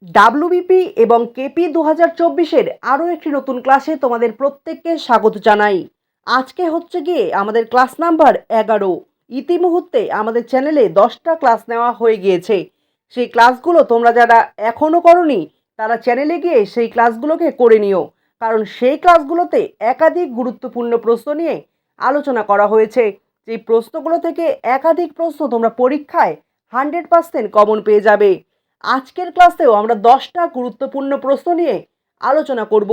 WBP এবং KP 2024-এর আরও একটি নতুন ক্লাসে তোমাদের প্রত্যেককে স্বাগত জানাই। আজকে হচ্ছে গিয়ে আমাদের ক্লাস নাম্বার 11। ইতিমুহূর্তে আমাদের চ্যানেলে 10টা ক্লাস নেওয়া হয়ে গিয়েছে। সেই ক্লাসগুলো তোমরা যারা এখনও করোনি তারা চ্যানেলে গিয়ে সেই ক্লাসগুলোকে করে নিও, কারণ সেই ক্লাসগুলোতে একাধিক গুরুত্বপূর্ণ প্রশ্ন নিয়ে আলোচনা করা হয়েছে। যেই প্রশ্নগুলো থেকে একাধিক প্রশ্ন তোমরা পরীক্ষায় 100% কমন পেয়ে যাবে। আজকের ক্লাসেও আমরা 10টা গুরুত্বপূর্ণ প্রশ্ন নিয়ে আলোচনা করব,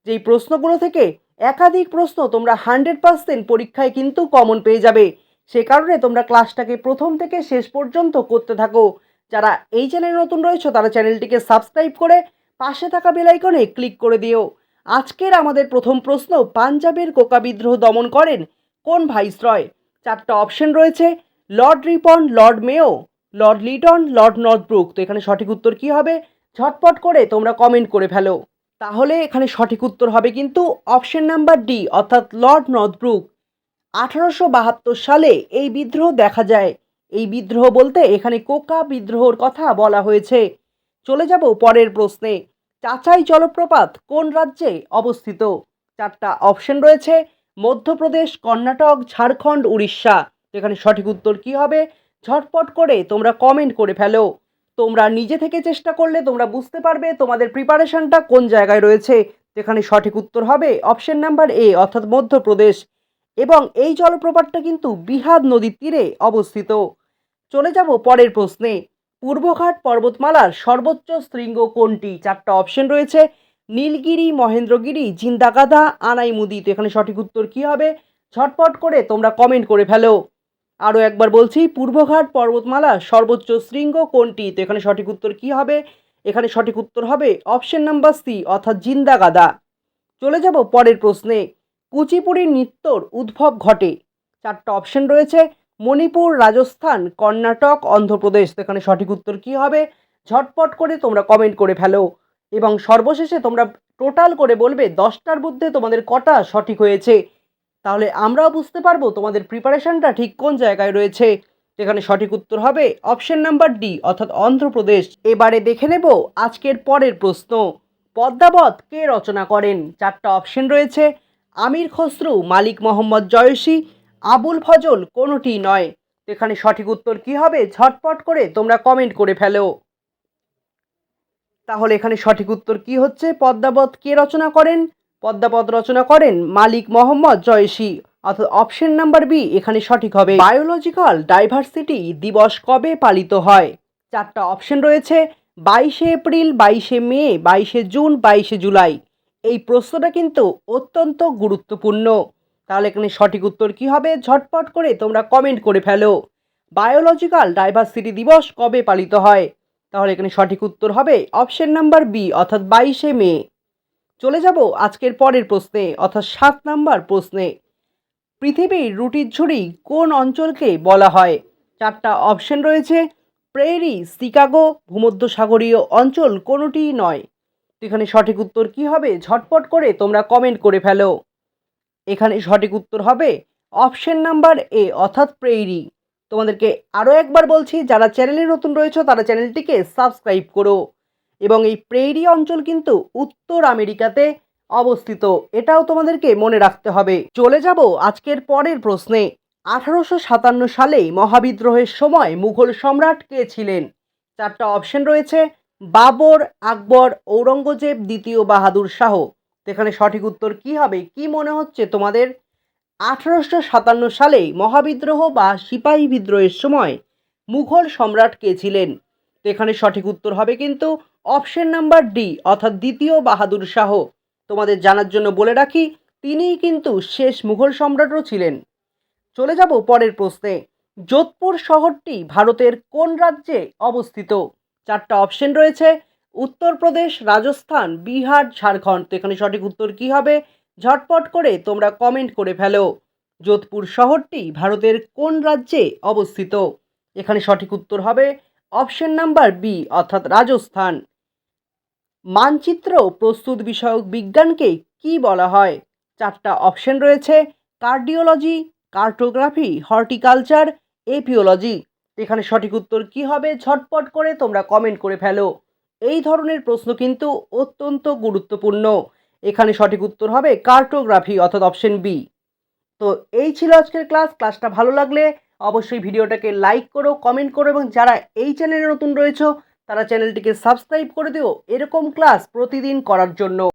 যেই প্রশ্নগুলো থেকে একাধিক প্রশ্ন তোমরা 100% পরীক্ষায় কিন্তু কমন পেয়ে যাবে। সে কারণে তোমরা ক্লাসটাকে প্রথম থেকে শেষ পর্যন্ত করতে থাকো। যারা এই চ্যানেলে নতুন রয়েছে তারা চ্যানেলটিকে সাবস্ক্রাইব করে পাশে থাকা বেল আইকনে ক্লিক করে দিও। আজকের আমাদের প্রথম প্রশ্ন, পাঞ্জাবের কোকা বিদ্রোহ দমন করেন কোন ভাইসরয়? 4টা অপশন রয়েছে, লর্ড রিপন, লর্ড মেও, লর্ড লিটন, লর্ড নর্থব্রুক। তো এখানে সঠিক উত্তর কি হবে? ঝটপট করে তোমরা কমেন্ট করে ফেলো। তাহলে এখানে সঠিক উত্তর হবে কিন্তু অপশন নাম্বার ডি, অর্থাৎ লর্ড নর্থব্রুক। 1872 সালে এই বিদ্রোহ দেখা যায়। এই বিদ্রোহ বলতে এখানে কোকা বিদ্রোহর কথা বলা হয়েছে। চলে যাব পরের প্রশ্নে। চাচাই জলপ্রপাত কোন রাজ্যে অবস্থিত? 4টা অপশন রয়েছে, মধ্যপ্রদেশ, কর্ণাটক, ঝাড়খণ্ড, উড়িষ্যা। এখানে সঠিক উত্তর কি হবে? ঝটপট করে তোমরা কমেন্ট করে ফেলো। তোমরা নিজে থেকে চেষ্টা করলে তোমরা বুঝতে পারবে তোমাদের প্রিপারেশনটা কোন জায়গায় রয়েছে। এখানে সঠিক উত্তর হবে অপশন নাম্বার এ, অর্থাৎ মধ্যপ্রদেশ। এবং এই জলপ্রপাতটা কিন্তু বিহার নদীর তীরে অবস্থিত। চলে যাব পরের প্রশ্নে। পূর্বঘাট পর্বতমালার সর্বোচ্চ শৃঙ্গ কোনটি? 4টা অপশন রয়েছে, নীলগিরি, মহেন্দ্রগিরি, জিন্দাগাদা, আনাইমুদি। তো এখানে সঠিক উত্তর কি হবে? ঝটপট করে তোমরা কমেন্ট করে ফেলো। আরও একবার বলছি, পূর্বঘাট পর্বতমালার সর্বোচ্চ শৃঙ্গ কোনটি? তো এখানে সঠিক উত্তর কি হবে? এখানে সঠিক উত্তর হবে অপশন নাম্বার সি, অর্থাৎ জিন্দাগাদা। চলে যাব পরের প্রশ্নে। কুচিপুড়ি নৃত্যর উদ্ভব ঘটে? 4টা অপশন রয়েছে, মণিপুর, রাজস্থান, কর্ণাটক, অন্ধ্রপ্রদেশ। এখানে সঠিক উত্তর কি হবে? ঝটপট করে তোমরা কমেন্ট করে ফেলো। এবং সর্বশেষে তোমরা টোটাল করে বলবে 10টার মধ্যে তোমাদের কটা সঠিক হয়েছে। তাহলে আমরাও বুঝতে পারবো তোমাদের প্রিপারেশনটা ঠিক কোন জায়গায় রয়েছে। এখানে সঠিক উত্তর হবে অপশন নাম্বার ডি, অর্থাৎ অন্ধ্রপ্রদেশ। এবারে দেখে নেব আজকের পরের প্রশ্ন। পদ্মাবত কে রচনা করেন? 4টা অপশন রয়েছে, আমির খসরু, মালিক মোহাম্মদ জয়সী, আবুল ফজল, কোনোটি নয়। এখানে সঠিক উত্তর কি হবে? ঝটপট করে তোমরা কমেন্ট করে ফেলো। তাহলে এখানে সঠিক উত্তর কি হচ্ছে? পদ্মাবত কে রচনা করেন? পদ্মাবত রচনা করেন মালিক মোহাম্মদ জয়সী, অর্থাৎ অপশন নাম্বার বি এখানে সঠিক হবে। বায়োলজিক্যাল ডাইভার্সিটি দিবস কবে পালিত হয়? 4টা অপশন রয়েছে, 22শে এপ্রিল, 22শে মে, 22শে জুন, 22শে জুলাই। এই প্রশ্নটা কিন্তু অত্যন্ত গুরুত্বপূর্ণ। তাহলে এখানে সঠিক উত্তর কি হবে? ঝটপট করে তোমরা কমেন্ট করে ফেলো। বায়োলজিক্যাল ডাইভার্সিটি দিবস কবে পালিত হয়? তাহলে এখানে সঠিক উত্তর হবে অপশন নাম্বার বি, অর্থাৎ 22শে মে। চলে যাব আজকের পরের প্রশ্নে, অর্থাৎ 7 নাম্বার প্রশ্নে। পৃথিবীর রুটির ঝুড়ি কোন অঞ্চলকে বলা হয়? 4টা অপশন রয়েছে, প্রেরি, শিকাগো, ভূমধ্যসাগরীয় অঞ্চল, কোনোটিই নয়। এখানে সঠিক উত্তর কি হবে? ঝটপট করে তোমরা কমেন্ট করে ফেলো। এখানে সঠিক উত্তর হবে অপশন নাম্বার এ, অর্থাৎ প্রেরি। তোমাদেরকে আরও একবার বলছি, যারা চ্যানেলে নতুন রয়েছে তারা চ্যানেলটিকে সাবস্ক্রাইব করো। এবং এই প্রেরি অঞ্চল কিন্তু উত্তর আমেরিকাতে অবস্থিত, এটাও তোমাদেরকে মনে রাখতে হবে। চলে যাব আজকের পরের প্রশ্নে। 1857 সালে মহাবিদ্রোহের সময় মুঘল সম্রাট কে ছিলেন? 4টা অপশন রয়েছে, বাবর, আকবর, ঔরঙ্গজেব, দ্বিতীয় বাহাদুর শাহ। এখানে সঠিক উত্তর কি হবে? কি মনে হচ্ছে তোমাদের? 1857 সালে মহাবিদ্রোহ বা সিপাহী বিদ্রোহের সময় মুঘল সম্রাট কে ছিলেন? তো এখানে সঠিক উত্তর হবে কিন্তু অপশন নাম্বার ডি, অর্থাৎ দ্বিতীয় বাহাদুর শাহ। তোমাদের জানার জন্য বলে রাখি, তিনিই কিন্তু শেষ মুঘল সম্রাটও ছিলেন। চলে যাব পরের প্রশ্নে। যোধপুর শহরটি ভারতের কোন রাজ্যে অবস্থিত? 4টা অপশন রয়েছে, উত্তরপ্রদেশ, রাজস্থান, বিহার, ঝাড়খণ্ড। তো এখানে সঠিক উত্তর কি হবে? ঝটপট করে তোমরা কমেন্ট করে ফেলো। যোধপুর শহরটি ভারতের কোন রাজ্যে অবস্থিত? এখানে সঠিক উত্তর হবে অপশন নাম্বার বি, অর্থাৎ রাজস্থান। মানচিত্র প্রস্তুত বিষয়ক বিজ্ঞানকে কি বলা হয়? 4টা অপশন রয়েছে, কার্ডিওলজি, কার্টোগ্রাফি, হর্টিকালচার, এপিওলজি। এখানে সঠিক উত্তর কি হবে? ঝটপট করে তোমরা কমেন্ট করে ফেলো। এই ধরনের প্রশ্ন কিন্তু অত্যন্ত গুরুত্বপূর্ণ। এখানে সঠিক উত্তর হবে কার্টোগ্রাফি অর্থাৎ অপশন বি। তো এই ছিল আজকের ক্লাসটা ভালো লাগলে অবশ্যই ভিডিওটাকে লাইক করো, কমেন্ট করো এবং যারা এই চ্যানেলে নতুন রয়েছো তারা চ্যানেলটিকে সাবস্ক্রাইব করে দিও এরকম ক্লাস প্রতিদিন করার জন্য।